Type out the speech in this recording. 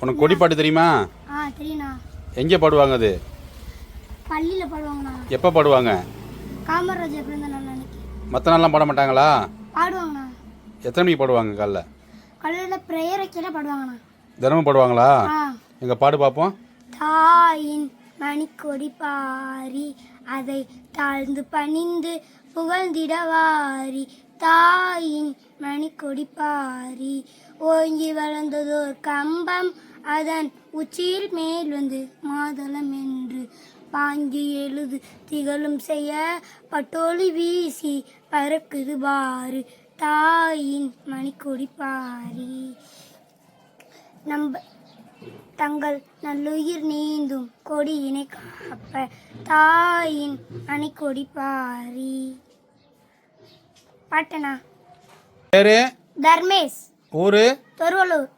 உனக்கு கொடி பாட்டு தெரியுமா? தெரியுண்ணா. எங்கே பாடுவாங்க அது? பள்ளியில் பாடுவாங்கண்ணா. எப்போ பாடுவாங்க? காமராஜர் பிறந்த நாள் அன்னைக்கு. மற்ற நாள்லாம் பாட மாட்டாங்களா? பாடுவாங்கண்ணா. எத்தனை மணிக்கு பாடுவாங்க? காலையில் ப்ரேயர் வைக்கல பாடுவாங்கண்ணா. தினமும் பாடுவாங்களா? எங்க பாடு பார்ப்போம். தாயின் மணிக்கொடி பாரி அதை தாழ்ந்து பணிந்து புகழ்ந்திடவாரி. தாயின் மணிக்கொடி பாரி ஓங்கி வளர்ந்ததோர் கம்பம் அதன் உச்சியில் மேல் வந்து மாதளம் என்று பாங்கி எழுது திகழும் செய்ய பட்டோலி வீசி பறக்குது பாரு. தாயின் மணிக்கொடி பாரி தங்கள் நல்லுயிர் நீந்தும் கொடியினை காப்ப தாயின் மணிக்கொடி பாரி. பாட்டனா? பேரு தர்மேஷ். ஊரு? திருவள்ளூர்.